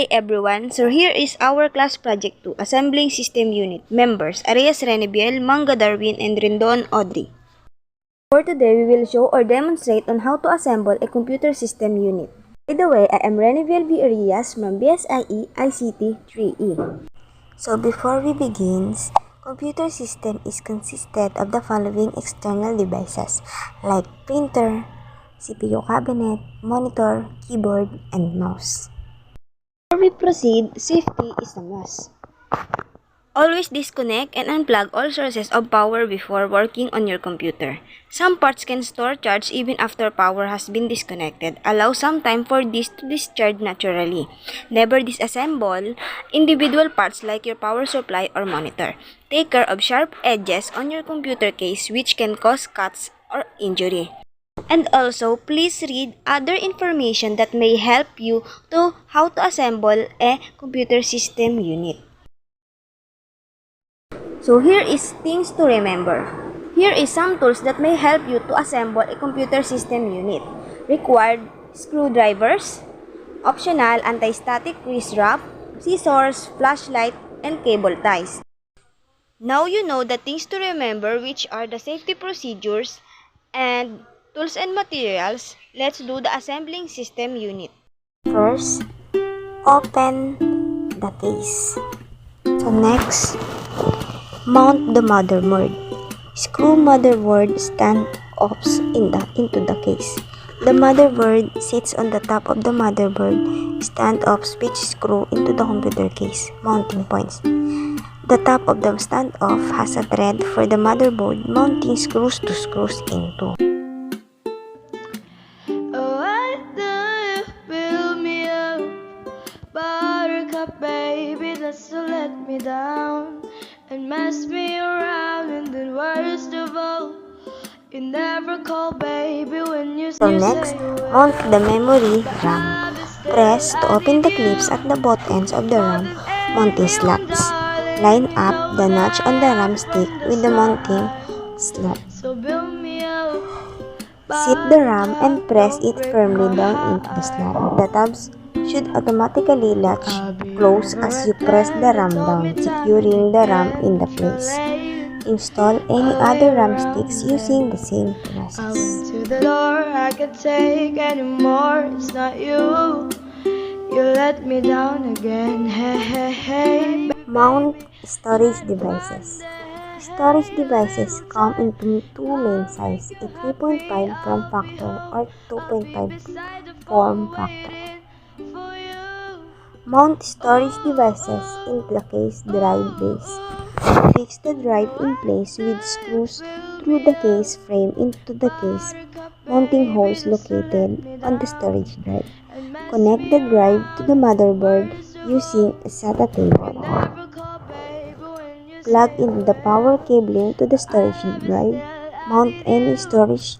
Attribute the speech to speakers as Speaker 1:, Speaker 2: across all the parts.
Speaker 1: day everyone, so here is our class project 2, Assembling System Unit. Members, Arias Renibiel, Manga Darwin, and Rindon Audrey. For today, we will show or demonstrate on how to assemble a computer system unit. By the way, I am Renibiel V. Arias from BSIE ICT 3E. So before we begin, computer system is consisted of the following external devices like printer, CPU cabinet, monitor, keyboard, and mouse. Before we proceed, safety is a must. Always disconnect and unplug all sources of power before working on your computer. Some parts can store charge even after power has been disconnected. Allow some time for this to discharge naturally. Never disassemble individual parts like your power supply or monitor. Take care of sharp edges on your computer case which can cause cuts or injury. And also, please read other information that may help you to how to assemble a computer system unit. So here is things to remember. Here is some tools that may help you to assemble a computer system unit. Required screwdrivers, optional anti-static grease wrap, scissors, flashlight, and cable ties. Now you know the things to remember, which are the safety procedures and tools and materials. Let's do the assembling system unit. First, open the case. So next, mount the motherboard. Screw motherboard stand-offs into the case. The motherboard sits on the top of the motherboard stand-offs which screw into the computer case. Mounting points. The top of the stand-off has a thread for the motherboard mounting screws to screws into.
Speaker 2: Baby, that's to let me down and mess me around, and then worst of all, you never call baby when you
Speaker 1: So next, mount the memory RAM. Press to open the clips at the both ends of the RAM mounting slots. Line up the notch on the RAM stick with the mounting slot. Seat the RAM and press it firmly down into the slot. The tabs should automatically latch close as you press the RAM down, securing the RAM in the place. Install any other RAM sticks using the same process.
Speaker 2: To the door, I can't take anymore. It's not you. You let me down again. Hey, hey, hey.
Speaker 1: Mount storage devices. Storage devices come in two main sizes, a 3.5 form factor or 2.5 form factor. Mount storage devices into the case drive base. Fix the drive in place with screws through the case frame into the case mounting holes located on the storage drive. Connect the drive to the motherboard using a SATA cable. Plug in the power cabling to the storage drive. Mount any storage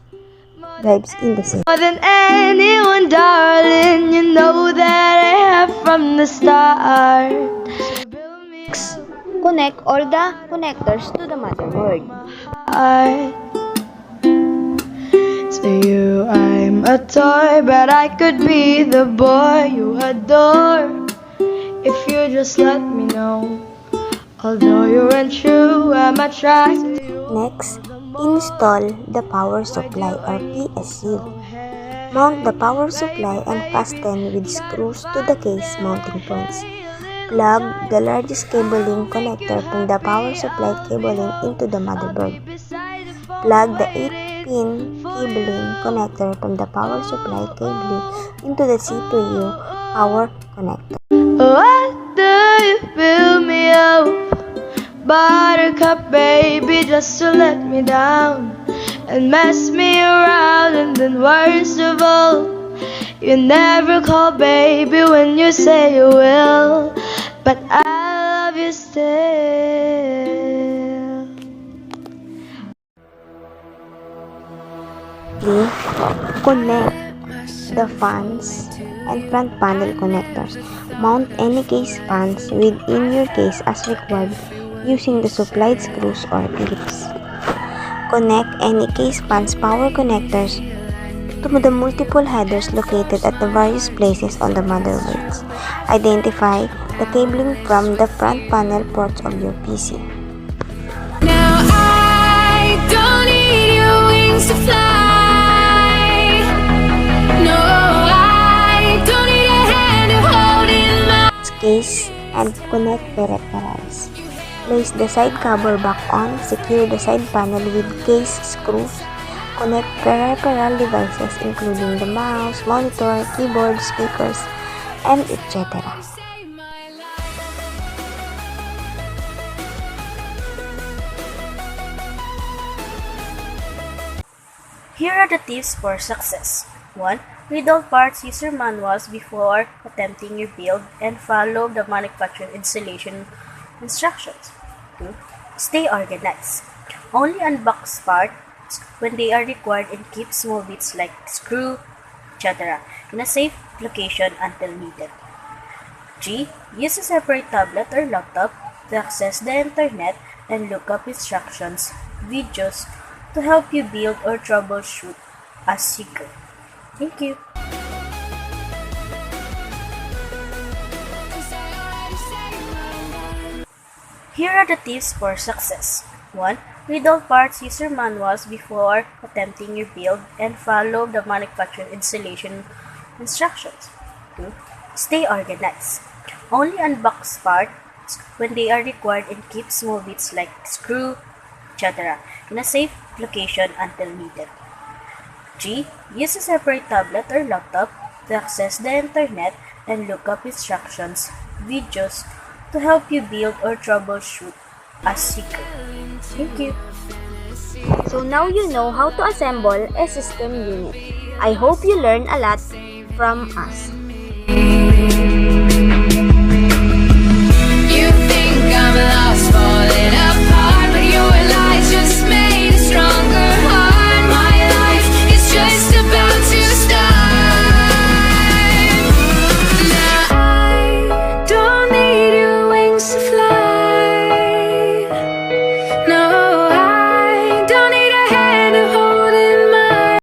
Speaker 1: drives in the same.
Speaker 2: More than anyone, darling, you know that I have from the start.
Speaker 1: Connect all the connectors to the motherboard.
Speaker 2: To you, I'm a toy, but I could be the boy you adore if you just let me know. Although you weren't true, I'm attracted to you.
Speaker 1: Next, install the power supply or PSU. Mount the power supply and fasten with screws to the case mounting points. Plug the largest cabling connector from the power supply cabling into the motherboard. Plug the 8-pin cabling connector from the power supply cabling into the CPU power connector.
Speaker 2: What do you fill me up? Buttercup, baby, just to let me down and mess me around, and then worst of all, you never call baby when you say you will, but I love you still.
Speaker 1: Connect the fans and front panel connectors. Mount any case fans within your case as required using the supplied screws or clips. Connect any case fans power connectors to the multiple headers located at the various places on the motherboards. Identify the cabling from the front panel ports of your PC.
Speaker 3: Now I don't need your wings to fly. No, I don't need a hand to hold in my
Speaker 1: Case and connect peripherals. Place the side cover back on. Secure the side panel with case screws. Connect peripheral devices including the mouse, monitor, keyboard, speakers, and etc.
Speaker 3: save my life.
Speaker 4: Here are the tips for success. 1. Read all parts user manuals before attempting your build and follow the manufacturer installation instructions. 2. Stay organized. Only unbox parts when they are required and keep small bits like screw, etc. in a safe location until needed. 3. Use a separate tablet or laptop to access the internet and look up instructions, videos to help you build or troubleshoot as you go. Thank you. Here are the tips for success. 1. Read all parts user manuals before attempting your build and follow the manufacturer installation instructions. 2. Stay organized. Only unbox parts when they are required and keep small bits like screw, etc. in a safe location until needed. 3. Use a separate tablet or laptop to access the internet and look up instructions, videos to help you build or troubleshoot as you go. Thank you.
Speaker 1: So now you know how to assemble a system unit. I hope you learn a lot from us.